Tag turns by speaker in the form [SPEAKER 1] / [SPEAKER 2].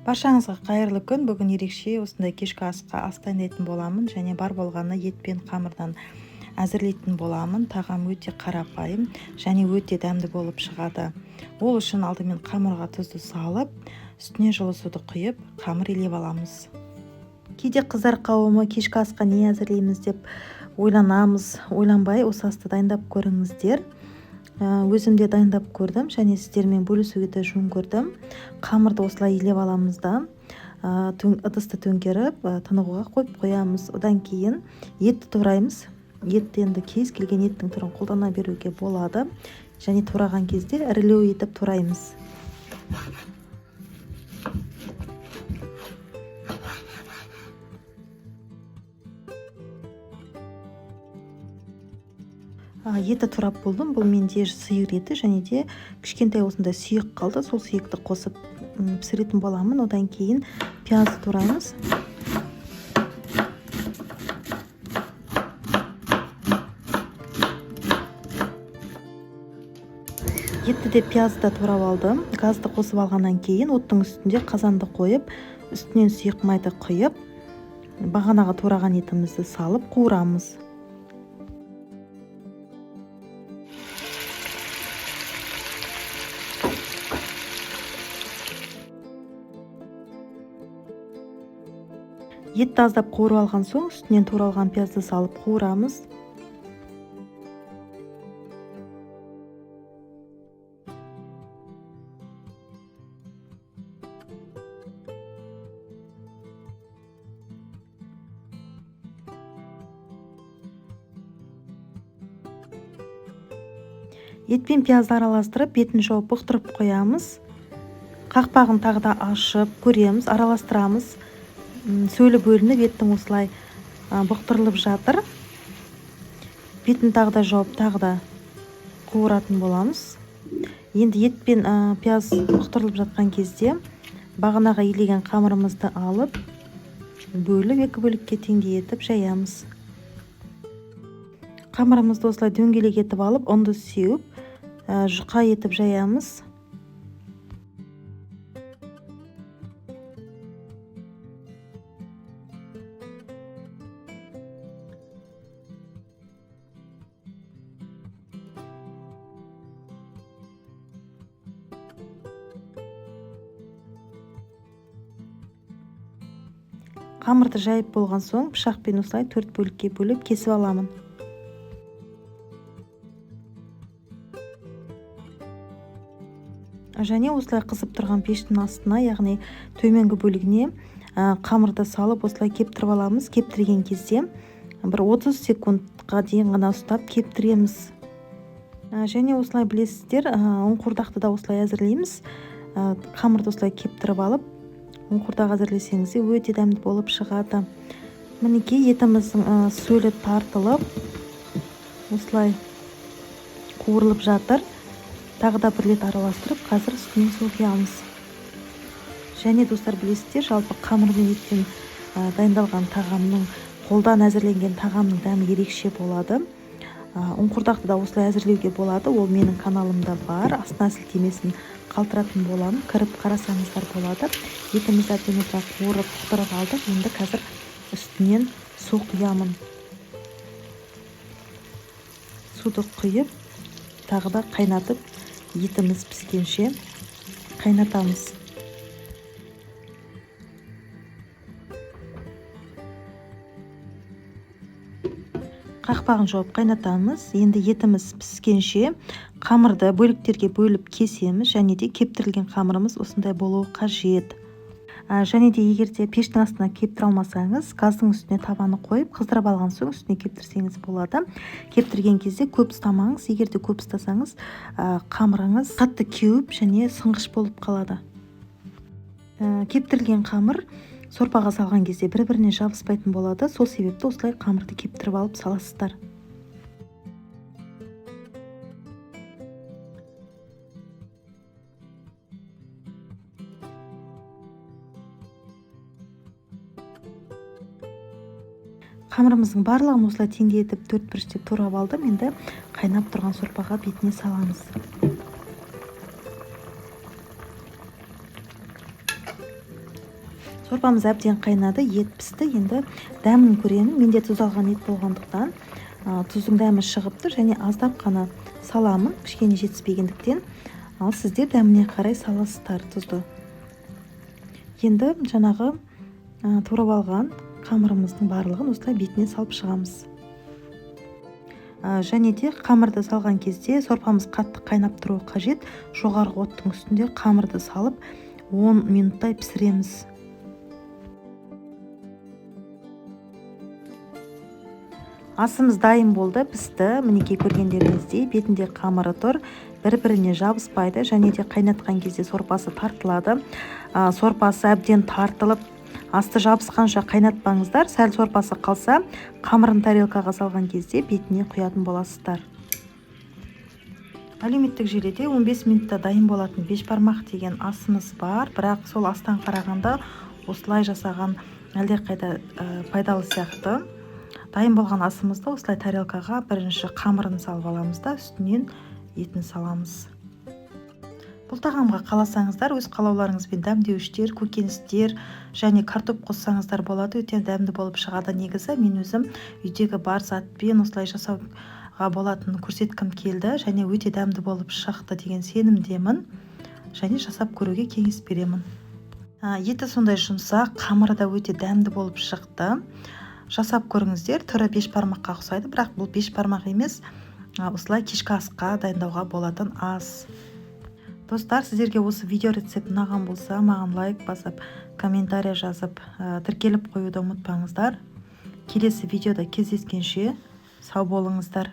[SPEAKER 1] Баршаңызға қайырлы күн. Бүгін ерекше осындай кешкі асқа ас дайындайтын боламын және бар болғаны ет пен қамырдан әзірлейтін боламын. Тағам өте қарапайым және өте дәмді болып шығады. Ол үшін алдымен қамырға тұзды салып, үстіне жылы суды құйып, қамыр илеп аламыз. Кейде қыздар қауымы кешкі асқа не әзірлейміз деп ойланамыз. Ойланбай осы асты дайындап көріңіздер. Өзім де дайындап көрдім және сіздермен бөлісуге де жөн көрдім. Қамырды осылай илеп аламыз да ыдысты төңкеріп тынығуға қойып қоямыз. Одан кейін етті тураймыз. Етті енді кез келген еттің түрін қолдана беруге болады. Және тураған кезде ірілеу етіп тураймыз. Еті турап болдым. Бұл менде сиыр еті және де кішкентай осындай сүйек қалды. Сол сүйекті қосып пісіретін боламын. Одан кейін пиязды тураймыз. Етті де пиязды да турап алдым. Газды қосып алғаннан кейін оттың үстінде қазанды қойып, үстінен сұйық майды құйып, бағанағы тураған етімізді салып қуырамыз. Етті аздап қуырып алған соң, үстінен туралған пиязды салып қуырамыз. Ет пен пиязды араластырып, бетін жауып бұқтырып қоямыз. Қақпағын тағы да ашып көреміз, араластырамыз. Сөлі бөлініп, еттің осылай бұқтырылып жатыр. Бетін тағы да жауып, тағы да қуыратын боламыз. Енді ет пен пияз бұқтырылып жатқан кезде бағанағы илеген қамырымызды алып, бөліп екі бөлікке теңдей етіп жаямыз. Қамырымызды осылай дөңгелек етіп алып, ұнды сеуіп, жұқа етіп жаямыз. Қамырды жайып болған соң, пышақпен осылай 4 бөлікке бөліп кесіп аламын. Және осылай қызып тұрған пештің астына, яғни төменгі бөлігіне қамырды салып осылай кептіріп аламыз. Кептірген кезде бір 30 секундқа дейін ғана ұстап кептіреміз. Және осылай білесіздер, ұнқұрдақты да осылай әзірлейміз. Қамырды осылай кептіріп алып, ұнқұрдақ әзірлесеңіз өте дәмді болып шығады. Мінекей етіміздің сөлі тартылып, осылай қуырылып жатыр. Тағы да бір рет араластырып, қазір үстінен су құямыз. Және достар, білесіздер, жалпы қамыр мен еттен дайындалған тағамның, қолдан әзірленген тағамның дәмі ерекше болады. Ұнқұрдақты да осылай әзірлеуге болады. Ол менің каналымда бар. Астына сілтемесін қалтыратын боламын. Кіріп қарасаңыздар болады. Етімізді әбден қуырып бұқтырып алдық. Енді қазір үстінен су құямын. Суды құйып, тағы да қайнатып, етіміз піскенше қайнатамыз. Қақпағын жауып қайнатамыз. Енді етіміз піскенше қамырды бөліктерге бөліп кесеміз, және де кептірілген қамырымыз осындай болуы қажет. Және де егер де пештің астына кептіре алмасаңыз, газдың үстіне табаны қойып, қыздырып алған соң үстіне кептірсеңіз болады. Кептірген кезде көп ұстамаңыз. Егер де көп ұстасаңыз, қамырыңыз қатты кеуіп және сынғыш болып қалады. Кептірілген қамыр сорпаға салған кезде бір-біріне жабыспайтын болады. Сол себепті осылай қамырды кептіріп алып саласыздар. Қамырымыздың барлығын осылай теңдей етіп 4 бүріштеп турап алдым. Енді қайнап тұрған сорпаға бетіне саламыз. Сорпамыз әбден қайнады, ет пісті. Енді дәмін көремін. Менде тұз алған ет болғандықтан тұздың дәмі шығып тұр, және аздап қана саламын, кішкене жетіспегендіктен. Ал сіздер дәміне қарай саласыздар тұзды. Енді жаңағы турап алған қамырымыздың барлығын осылай бетіне салып шығамыз. Және де қамырды салған кезде сорпамыз қатты қайнап тұруы қажет. Жоғарғы оттың үстінде қамырды салып 10 минуттай пісіреміз. Асымыз дайын болды, пісті. Мінекей көргендеріңіздей бетінде қамыры тұр, бір-біріне жабыспайды, және де қайнатқан кезде сорпасы тартылады. Сорпасы әбден тартылып, асты жабысқанша қайнатпаңыздар. Сәл сорпасы қалса, қамырын тарелкаға салған кезде бетіне құятын боласыздар. Әлеуметтік желіде 15 минутта дайын болатын бешбармақ деген асымыз бар, бірақ сол астан қарағанда осылай жасаған әлдеқайда пайдалы сияқты. Дайын болған асымызды осылай тарелкаға бірінші қамырын салып аламыз да, үстінен етін саламыз. Бұл тағамға қаласаңыздар, өз қалауларыңызбен дәмдеуіштер, көкөністер және картоп қоссаңыздар болады. Өте дәмді болып шығады. Негізі мен өзім үйдегі бар затпен осылай жасауға болатынын көрсеткім келді, және өте дәмді болып шықты деген сенімдемін, және жасап көруге кеңес беремін. Еті сондай жұмсақ, қамыры да өте дәмді болып шықты. Жасап көріңіздер. Түрі бешбармаққа ұқсайды, бірақ бұл бешбармақ емес, осылай кешкі асқа дайындауға болатын ас. Достар, сіздерге осы видео рецепт ұнаған болса, маған лайк басып, комментарий жазып, тіркеліп қоюды ұмытпаңыздар. Келесі видеода кездескенше сау болыңыздар.